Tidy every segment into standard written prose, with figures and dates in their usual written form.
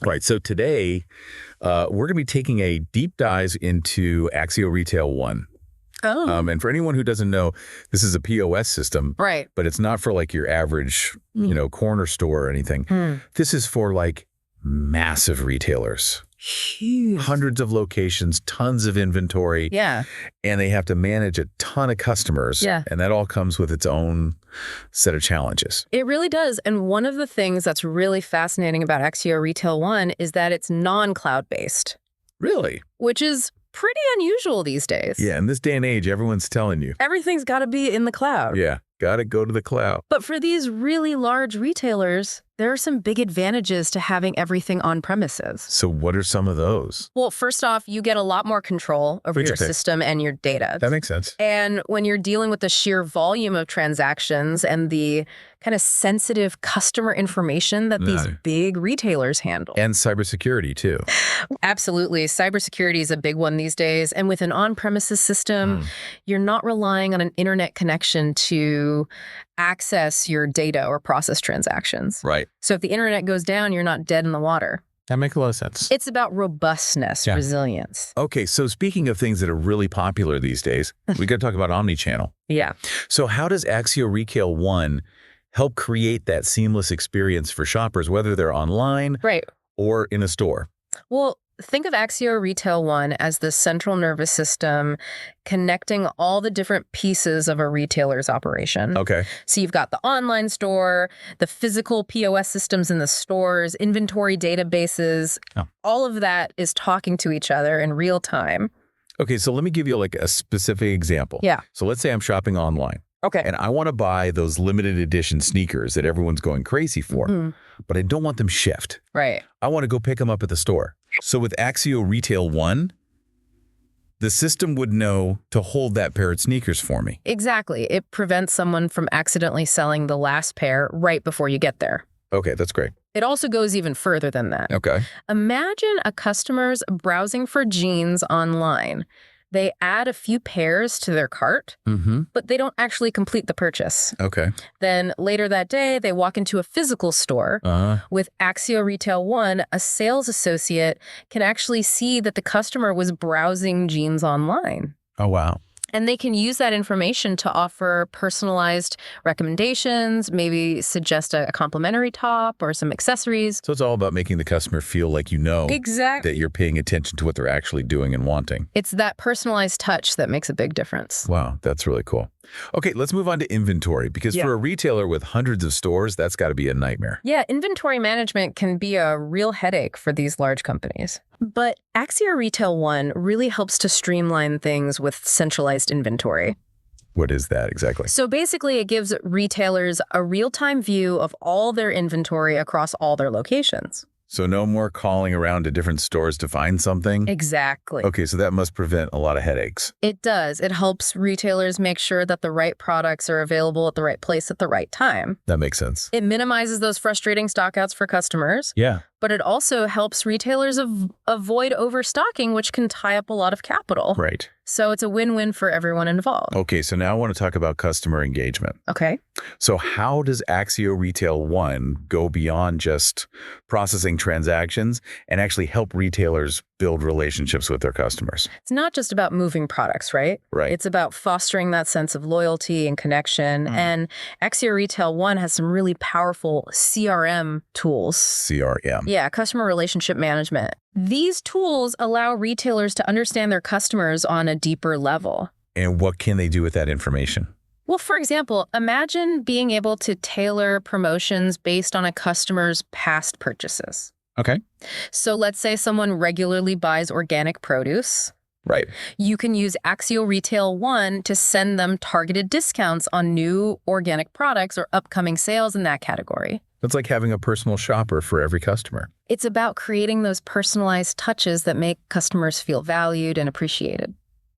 Right. So today, we're going to be taking a deep dive into Acceo Retail-1. Oh. And for anyone who doesn't know, this is a POS system, Right. but it's not for like your average, corner store or anything. Mm. This is for like massive retailers. Huge. Hundreds of locations, tons of inventory. Yeah. And they have to manage a ton of customers. Yeah. And that all comes with its own set of challenges. It really does. And one of the things that's really fascinating about Acceo Retail-1 is that it's non-cloud based. Really? Which is pretty unusual these days. Yeah. In this day and age, everyone's telling you. Everything's got to be in the cloud. Yeah. Got to go to the cloud. But for these really large retailers, there are some big advantages to having everything on premises. So what are some of those? Well, first off, you get a lot more control over your system and your data. That makes sense. And when you're dealing with the sheer volume of transactions and the kind of sensitive customer information that these big retailers handle. And cybersecurity, too. Absolutely. Cybersecurity is a big one these days. And with an on-premises system, you're not relying on an internet connection to access your data or process transactions. Right. So if the internet goes down, you're not dead in the water. That makes a lot of sense. It's about robustness, resilience. Okay, so speaking of things that are really popular these days, we got to talk about omnichannel. Yeah. So how does Acceo Retail-1 help create that seamless experience for shoppers, whether they're online or in a store? Well, think of Acceo Retail-1 as the central nervous system connecting all the different pieces of a retailer's operation. Okay. So you've got the online store, the physical POS systems in the stores, inventory databases. All of that is talking to each other in real time. Okay, so let me give you like a specific example. Yeah. So let's say I'm shopping online. Okay. And I want to buy those limited edition sneakers that everyone's going crazy for, but I don't want them shipped. Right. I want to go pick them up at the store. So with Acceo Retail-1, the system would know to hold that pair of sneakers for me. Exactly. It prevents someone from accidentally selling the last pair right before you get there. Okay, that's great. It also goes even further than that. Okay. Imagine a customer's browsing for jeans online. They add a few pairs to their cart, but they don't actually complete the purchase. Okay. Then later that day, they walk into a physical store. With Acceo Retail-1, a sales associate can actually see that the customer was browsing jeans online. Oh, wow. And they can use that information to offer personalized recommendations, maybe suggest a complimentary top or some accessories. So it's all about making the customer feel like that you're paying attention to what they're actually doing and wanting. It's that personalized touch that makes a big difference. Wow, that's really cool. Okay, let's move on to inventory, because for a retailer with hundreds of stores, that's got to be a nightmare. Yeah, inventory management can be a real headache for these large companies. But Acceo Retail-1 really helps to streamline things with centralized inventory. What is that exactly? So basically, it gives retailers a real-time view of all their inventory across all their locations. So no more calling around to different stores to find something? Exactly. Okay, so that must prevent a lot of headaches. It does. It helps retailers make sure that the right products are available at the right place at the right time. That makes sense. It minimizes those frustrating stockouts for customers. Yeah. But it also helps retailers avoid overstocking, which can tie up a lot of capital. Right. So it's a win-win for everyone involved. Okay, so now I want to talk about customer engagement. Okay. So how does Acceo Retail-1 go beyond just processing transactions and actually help retailers build relationships with their customers? It's not just about moving products, right? Right. It's about fostering that sense of loyalty and connection. And Acceo Retail-1 has some really powerful CRM tools. CRM. Yeah, customer relationship management. These tools allow retailers to understand their customers on a deeper level. And what can they do with that information? Well, for example, imagine being able to tailor promotions based on a customer's past purchases. Okay. So let's say someone regularly buys organic produce. Right. You can use Acceo Retail-1 to send them targeted discounts on new organic products or upcoming sales in that category. It's like having a personal shopper for every customer. It's about creating those personalized touches that make customers feel valued and appreciated.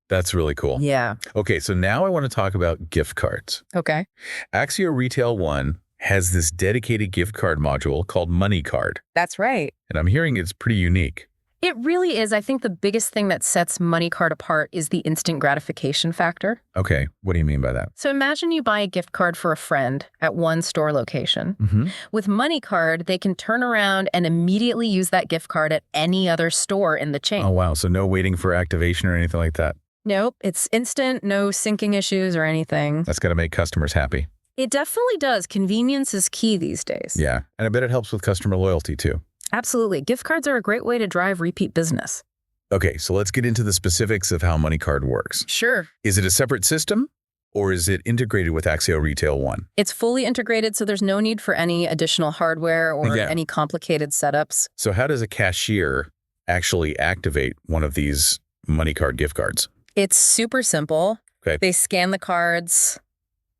That's really cool. Yeah. Okay, so now I want to talk about gift cards. Okay. Acceo Retail-1 has this dedicated gift card module called Moneycard. That's right. And I'm hearing it's pretty unique. It really is. I think the biggest thing that sets Moneycard apart is the instant gratification factor. Okay, what do you mean by that? So imagine you buy a gift card for a friend at one store location. Mm-hmm. With Moneycard, they can turn around and immediately use that gift card at any other store in the chain. Oh, wow. So no waiting for activation or anything like that. Nope, it's instant, no syncing issues or anything. That's got to make customers happy. It definitely does. Convenience is key these days. Yeah, and I bet it helps with customer loyalty too. Absolutely. Gift cards are a great way to drive repeat business. Okay, so let's get into the specifics of how Moneycard works. Sure. Is it a separate system or is it integrated with Acceo Retail-1? It's fully integrated, so there's no need for any additional hardware or any complicated setups. So how does a cashier actually activate one of these Moneycard gift cards? It's super simple. Okay. They scan the cards,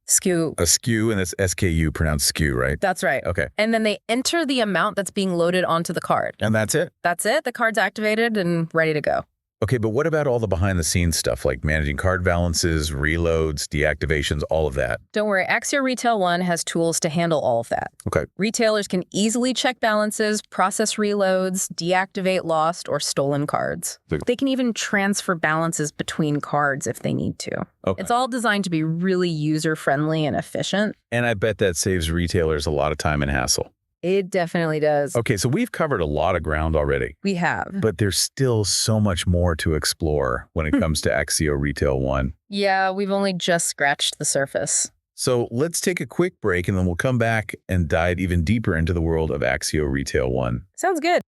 SKU. A SKU, and it's SKU, pronounced SKU, right? That's right. Okay. And then they enter the amount that's being loaded onto the card. And that's it? That's it. The card's activated and ready to go. Okay, but what about all the behind-the-scenes stuff, like managing card balances, reloads, deactivations, all of that? Don't worry, Acceo Retail-1 has tools to handle all of that. Okay. Retailers can easily check balances, process reloads, deactivate lost or stolen cards. They can even transfer balances between cards if they need to. Okay. It's all designed to be really user-friendly and efficient. And I bet that saves retailers a lot of time and hassle. It definitely does. Okay, so we've covered a lot of ground already. We have. But there's still so much more to explore when it comes to Acceo Retail-1. Yeah, we've only just scratched the surface. So let's take a quick break and then we'll come back and dive even deeper into the world of Acceo Retail-1. Sounds good.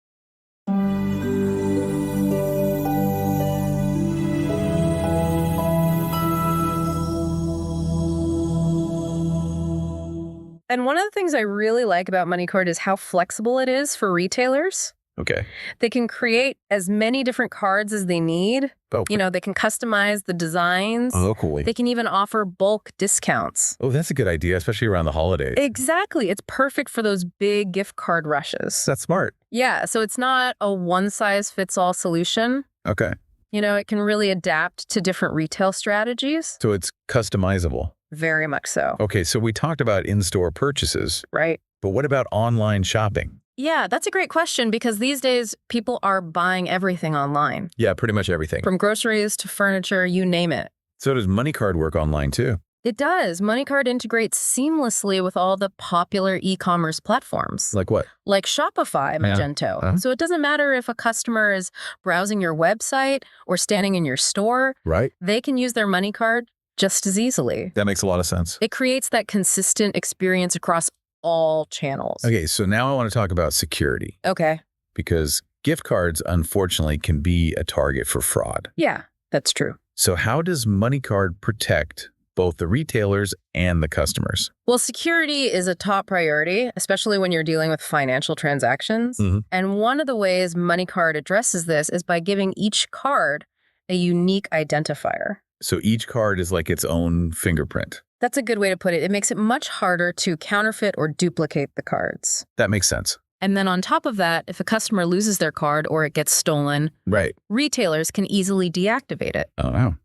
And one of the things I really like about Moneycard is how flexible it is for retailers. Okay. They can create as many different cards as they need. Oh, You know, they can customize the designs. oh, cool. They can even offer bulk discounts. Oh, that's a good idea, especially around the holidays. Exactly. It's perfect for those big gift card rushes. That's smart. Yeah, so it's not a one-size-fits-all solution. Okay. You know, it can really adapt to different retail strategies. So it's customizable. Very much so. Okay, so we talked about in-store purchases, Right? but what about online shopping? Yeah, that's a great question because these days people are buying everything online. Yeah, pretty much everything. From groceries to furniture, you name it. So does Moneycard work online too? It does. Moneycard integrates seamlessly with all the popular e-commerce platforms. Like what? Like Shopify, Magento. Uh-huh. So it doesn't matter if a customer is browsing your website or standing in your store, Right. they can use their Moneycard just as easily. That makes a lot of sense. It creates that consistent experience across all channels. Okay, so now I want to talk about security Okay. because gift cards, unfortunately, can be a target for fraud. Yeah, that's true. So how does Moneycard protect both the retailers and the customers? Well, security is a top priority, especially when you're dealing with financial transactions. Mhm. And one of the ways Moneycard addresses this is by giving each card a unique identifier. So each card is like its own fingerprint. That's a good way to put it. It makes it much harder to counterfeit or duplicate the cards. That makes sense. And then on top of that, if a customer loses their card or it gets stolen, Right. retailers can easily deactivate it. Oh, no.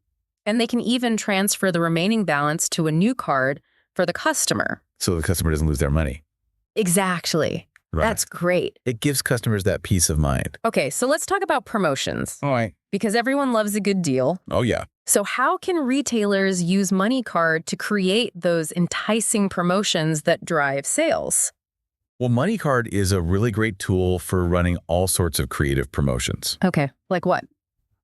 And they can even transfer the remaining balance to a new card for the customer. So the customer doesn't lose their money. Exactly. Right. That's great. It gives customers that peace of mind. Okay, so let's talk about promotions All right. because everyone loves a good deal. Oh, yeah. So how can retailers use Moneycard to create those enticing promotions that drive sales? Well, Moneycard is a really great tool for running all sorts of creative promotions. Okay, like what?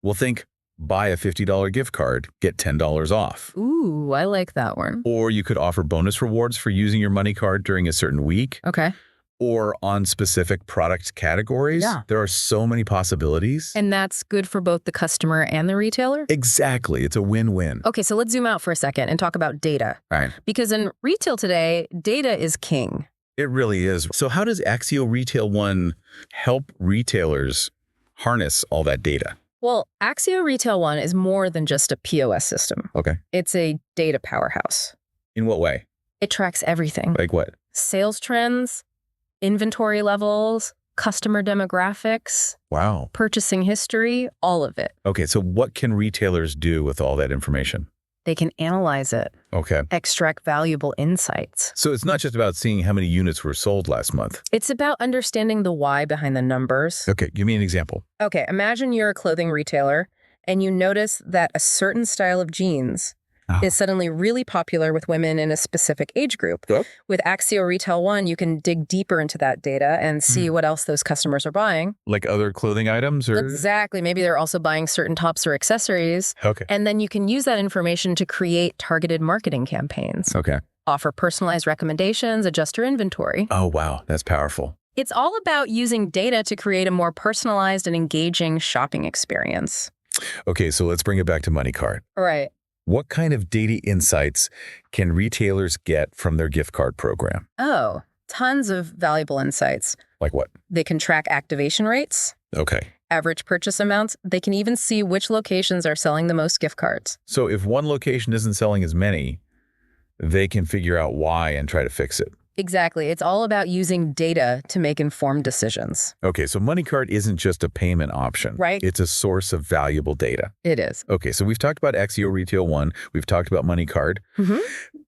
Well, think buy a $50 gift card, get $10 off. Ooh, I like that one. Or you could offer bonus rewards for using your Moneycard during a certain week Okay. or on specific product categories. Yeah. There are so many possibilities. And that's good for both the customer and the retailer? Exactly. It's a win-win. Okay, so let's zoom out for a second and talk about data. All right. Because in retail today, data is king. It really is. So how does Acceo Retail-1 help retailers harness all that data? Well, Acceo Retail-1 is more than just a POS system. Okay. It's a data powerhouse. In what way? It tracks everything. Like what? Sales trends, inventory levels, customer demographics, Wow. purchasing history, all of it. Okay, so what can retailers do with all that information? They can analyze it, Okay. extract valuable insights. So it's not just about seeing how many units were sold last month. It's about understanding the why behind the numbers. Okay, give me an example. Okay, imagine you're a clothing retailer and you notice that a certain style of jeans is suddenly really popular with women in a specific age group. Yep. With Acceo Retail-1, you can dig deeper into that data and see what else those customers are buying. Like other clothing items or? Exactly. Maybe they're also buying certain tops or accessories. Okay. And then you can use that information to create targeted marketing campaigns, Okay. offer personalized recommendations, adjust your inventory. Oh, wow. That's powerful. It's all about using data to create a more personalized and engaging shopping experience. Okay, so let's bring it back to Moneycard. Right. What kind of data insights can retailers get from their gift card program? Oh, tons of valuable insights. Like what? They can track activation rates, Okay. average purchase amounts. They can even see which locations are selling the most gift cards. So if one location isn't selling as many, they can figure out why and try to fix it. Exactly. It's all about using data to make informed decisions. Okay, so Moneycard isn't just a payment option. Right. It's a source of valuable data. It is. Okay, so we've talked about Acceo Retail-1. We've talked about Moneycard. Mm-hmm.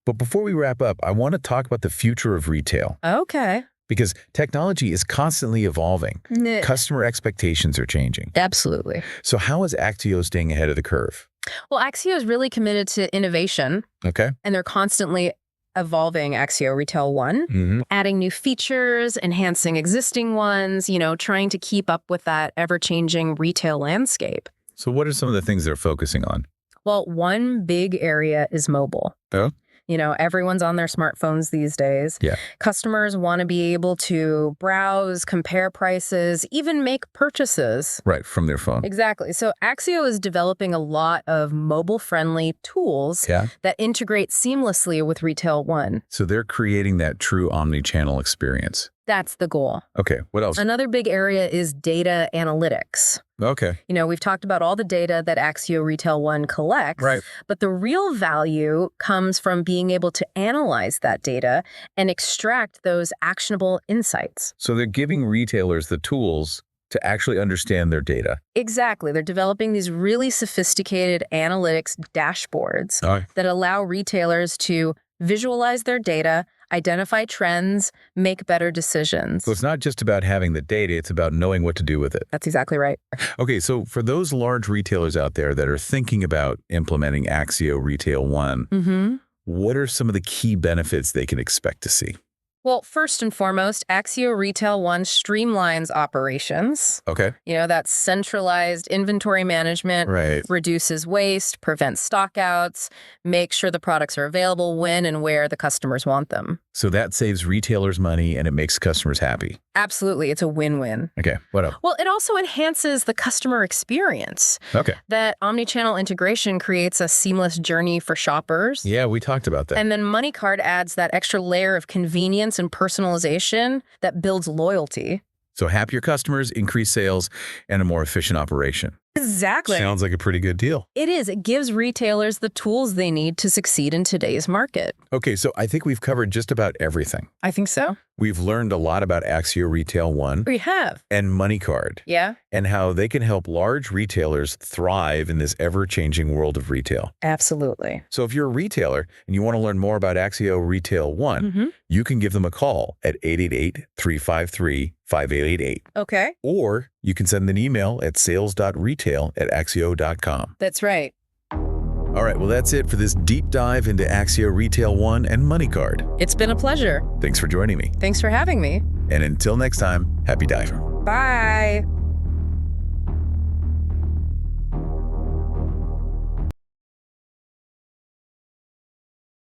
But before we wrap up, I want to talk about the future of retail. Okay. Because technology is constantly evolving. Customer expectations are changing. Absolutely. So how is Acceo staying ahead of the curve? Well, Acceo is really committed to innovation, Okay. and they're constantly evolving Acceo Retail-1, Mm-hmm. adding new features, enhancing existing ones, trying to keep up with that ever-changing retail landscape. So what are some of the things they're focusing on? Well, one big area is mobile. Oh? Everyone's on their smartphones these days. Yeah. Customers want to be able to browse, compare prices, even make purchases. Right, from their phone. Exactly. So Acceo is developing a lot of mobile-friendly tools Yeah. that integrate seamlessly with Retail-1. So they're creating that true omni-channel experience. That's the goal. Okay, what else? Another big area is data analytics. Okay. We've talked about all the data that Acceo Retail-1 collects, Right. but the real value comes from being able to analyze that data and extract those actionable insights. So they're giving retailers the tools to actually understand their data. Exactly. They're developing these really sophisticated analytics dashboards that allow retailers to visualize their data, identify trends, make better decisions. So it's not just about having the data, it's about knowing what to do with it. That's exactly right. Okay, so for those large retailers out there that are thinking about implementing Acceo Retail-1, Mm-hmm. what are some of the key benefits they can expect to see? Well, first and foremost, Acceo Retail-1 streamlines operations. Okay. That's centralized inventory management, Right. reduces waste, prevents stockouts, makes sure the products are available when and where the customers want them. So that saves retailers money and it makes customers happy. Absolutely. It's a win-win. Okay, what else? Well, it also enhances the customer experience. Okay. That omnichannel integration creates a seamless journey for shoppers. Yeah, we talked about that. And then Moneycard adds that extra layer of convenience and personalization that builds loyalty. So happier customers, increased sales, and a more efficient operation. Exactly. Sounds like a pretty good deal. It is. It gives retailers the tools they need to succeed in today's market. Okay, so I think we've covered just about everything. I think so. We've learned a lot about Acceo Retail-1 We have. and Moneycard Yeah, and how they can help large retailers thrive in this ever-changing world of retail. absolutely. So if you're a retailer and you want to learn more about Acceo Retail-1, Mm-hmm. you can give them a call at 888-353-5888. Okay. Or you can send an email at sales.retail@axeo.com. That's right. All right, well, that's it for this deep dive into Acceo Retail-1 and Moneycard. It's been a pleasure. Thanks for joining me. Thanks for having me. And until next time, happy diving. Bye.